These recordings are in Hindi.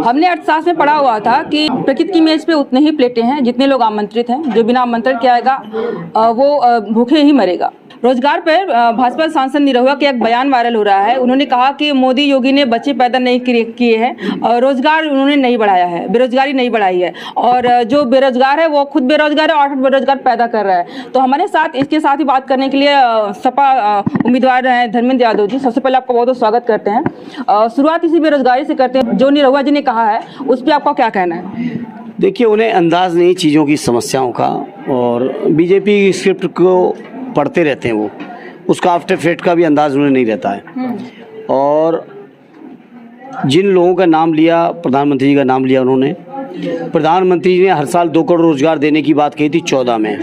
हमने अर्थशास्त्र में पढ़ा हुआ था कि प्रकृति की मेज पे उतने ही प्लेटें हैं जितने लोग आमंत्रित हैं। जो बिना आमंत्रण के आएगा वो भूखे ही मरेगा। रोजगार पर भाजपा सांसद निरहुआ के एक बयान वायरल हो रहा है। उन्होंने कहा कि मोदी योगी ने बच्चे पैदा नहीं किए हैं और रोजगार उन्होंने नहीं बढ़ाया है, बेरोजगारी नहीं बढ़ाई है, और जो बेरोजगार है वो खुद बेरोजगार है और बेरोजगार पैदा कर रहा है। तो हमारे साथ इसके साथ ही बात करने के लिए सपा उम्मीदवार हैं धर्मेंद्र यादव जी। सबसे पहले आपका बहुत बहुत स्वागत करते हैं। शुरुआत इसी बेरोजगारी से करते हैं। जो निरहुआ जी ने कहा है उस पर आपका क्या कहना है? देखिए, उन्हें अंदाज नहीं चीज़ों की, समस्याओं का, और बीजेपी की स्क्रिप्ट को पढ़ते रहते हैं वो, उसका आफ्टर इफेक्ट का भी अंदाज उन्हें नहीं रहता है। और जिन लोगों का नाम लिया, प्रधानमंत्री जी का नाम लिया उन्होंने, प्रधानमंत्री जी ने हर साल 2 करोड़ रोजगार देने की बात कही थी 14 में।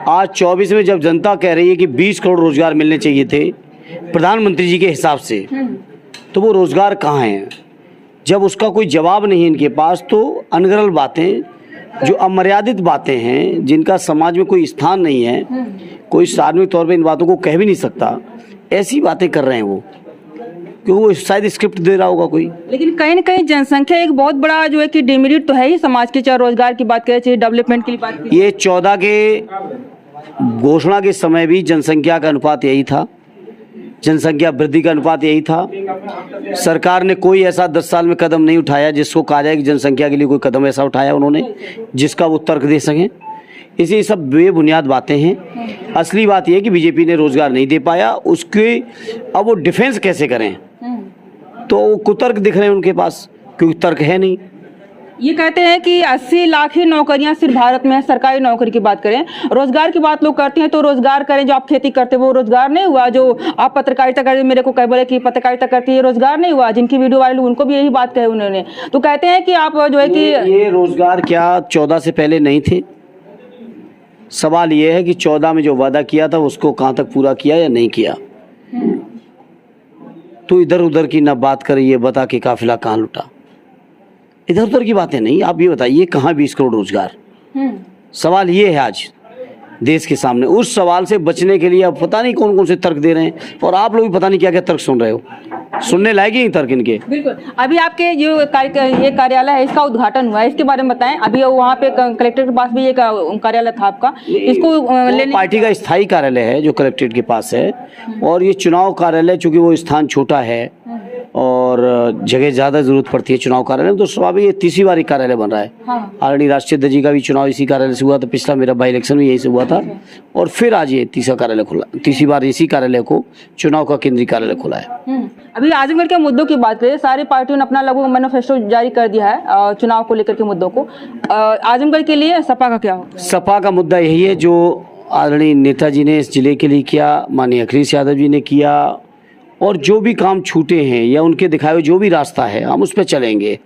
आज 24 में जब जनता कह रही है कि 20 करोड़ रोजगार मिलने चाहिए थे प्रधानमंत्री जी के हिसाब से, तो वो रोजगार कहाँ हैं? जब उसका कोई जवाब नहीं है इनके पास, तो अनगरल बातें, जो अमर्यादित बातें हैं, जिनका समाज में कोई स्थान नहीं है, कोई सार्वजनिक तौर पे इन बातों को कह भी नहीं सकता, ऐसी बातें कर रहे हैं वो, क्योंकि वो शायद स्क्रिप्ट दे रहा होगा कोई। लेकिन कहीं न कहीं जनसंख्या एक बहुत बड़ा जो है कि डिमेरिट तो है ही समाज के, चाहे रोजगार की बात करें, चाहे डेवलपमेंट की बात करें। ये 14 के घोषणा के समय भी जनसंख्या का अनुपात यही था, जनसंख्या वृद्धि का अनुपात यही था। सरकार ने कोई ऐसा 10 साल में कदम नहीं उठाया जिसको कहा जाए कि जनसंख्या के लिए कोई कदम ऐसा उठाया उन्होंने जिसका वो तर्क दे सकें। इसी सब बेबुनियाद बातें हैं। असली बात यह है कि बीजेपी ने रोजगार नहीं दे पाया, उसके अब वो डिफेंस कैसे करें, तो कुतर्क दिख रहे हैं उनके पास, क्योंकि तर्क है नहीं। ये कहते हैं कि 80 लाख ही नौकरियां सिर्फ भारत में है। सरकारी नौकरी की बात करें, रोजगार की बात लोग करते हैं तो रोजगार करें। जो आप खेती करते हैं वो रोजगार नहीं हुआ, जो आप पत्रकारिता करते, मेरे को कह बोले कि पत्रकारिता करती है, रोजगार नहीं हुआ। जिनकी वीडियो वायरल उनको भी यही बात कही उन्होंने। तो कहते हैं कि आप जो है कि ये रोजगार क्या 14 से पहले नहीं थे? सवाल ये है कि 14 में जो वादा किया था उसको कहाँ तक पूरा किया या नहीं किया। तो इधर उधर की ना बात करें, ये बता के काफिला कहाँ लुटा, इधर उधर की बातें नहीं। आप ये बताइए कहाँ 20 करोड़ रोजगार? सवाल ये है आज देश के सामने। उस सवाल से बचने के लिए अब पता नहीं कौन कौन से तर्क दे रहे हैं, और आप लोग भी पता नहीं क्या क्या तर्क सुन रहे हो। सुनने लायक ही तर्क इनके। बिल्कुल। अभी आपके जो ये कार्यालय है इसका उद्घाटन हुआ है, इसके बारे में बताएं। अभी वहाँ पे कलेक्टर के पास भी एक कार्यालय था आपका, इसको लेने पार्टी का स्थायी कार्यालय है जो कलेक्ट्रेट के पास है, और ये चुनाव कार्यालय, चूंकि वो स्थान छोटा है और जगह ज़्यादा जरूरत पड़ती है चुनाव कार्यालय में, तो स्वाभाविक ये तीसरी बार कार्यालय बन रहा है। आदरणीय राष्ट्रीय अध्यक्ष जी का भी चुनाव इसी कार्यालय से हुआ था, पिछला मेरा बाई इलेक्शन भी यही से हुआ था, और फिर आज ये तीसरा कार्यालय खुला, तीसरी बार इसी कार्यालय को चुनाव का केंद्रीय कार्यालय खुला है। अभी आजमगढ़ के मुद्दों की बात करें, सारी पार्टियों ने अपना लगभग मैनिफेस्टो जारी कर दिया है चुनाव को लेकर के मुद्दों को। आजमगढ़ के लिए सपा का क्या हो? सपा का मुद्दा यही है जो आदरणीय नेताजी ने इस जिले के लिए किया, माननीय अखिलेश यादव जी ने किया, और जो भी काम छूटे हैं या उनके दिखाए हुए जो भी रास्ता है हम उस पर चलेंगे।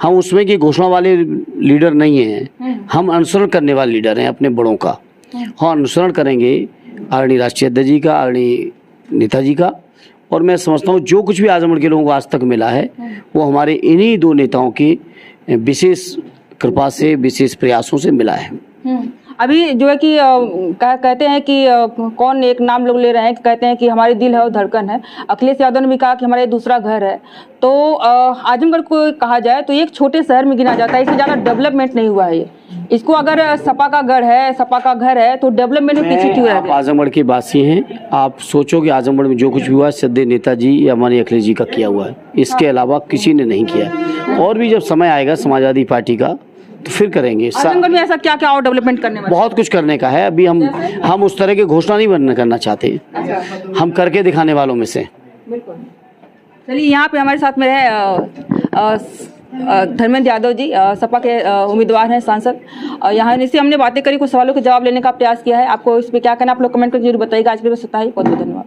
हम उसमें की घोषणा वाले लीडर नहीं हैं, हम अनुसरण करने वाले लीडर हैं अपने बड़ों का। हाँ, अनुसरण करेंगे आदरणीय राष्ट्रीय अध्यक्ष जी का, आदरणीय नेताजी का, और मैं समझता हूँ जो कुछ भी आजमगढ़ के लोगों को आज तक मिला है वो हमारे इन्हीं 2 नेताओं की विशेष कृपा से, विशेष प्रयासों से मिला है। अभी जो है कि कहते हैं कि कौन एक नाम लोग ले रहे हैं, कहते हैं कि हमारे दिल है और धड़कन है। अखिलेश यादव ने भी कहा कि हमारे दूसरा घर है। तो आजमगढ़ को कहा जाए तो एक छोटे शहर में गिना जाता है, इससे ज़्यादा डेवलपमेंट नहीं हुआ है। इसको अगर सपा का गढ़ है, सपा का घर है, तो डेवलपमेंट में पीछे क्यों रह गए? आजमगढ़ के वासी हैं, आप सोचो कि आजमगढ़ में जो कुछ भी हुआ है सदैव नेताजी या माननीय अखिलेश जी का किया हुआ है, इसके अलावा किसी ने नहीं किया। और भी जब समय आएगा समाजवादी पार्टी का तो फिर करेंगे। आजमगढ़ में ऐसा क्या क्या और डेवलपमेंट करने वाले? बहुत कुछ करने का है। अभी हम उस तरह की घोषणा नहीं करना चाहते, हम करके दिखाने वालों में से। बिल्कुल। चलिए, यहाँ पे हमारे साथ में है धर्मेंद्र यादव जी, सपा के उम्मीदवार हैं, सांसद। यहाँ इनसे हमने बातें करी, कुछ सवालों के जवाब लेने का प्रयास किया है। आपको इस पर क्या कहना, आप लोग कमेंट करके जरूर बताइएगा। आज के लिए बस इतना ही। बहुत बहुत धन्यवाद।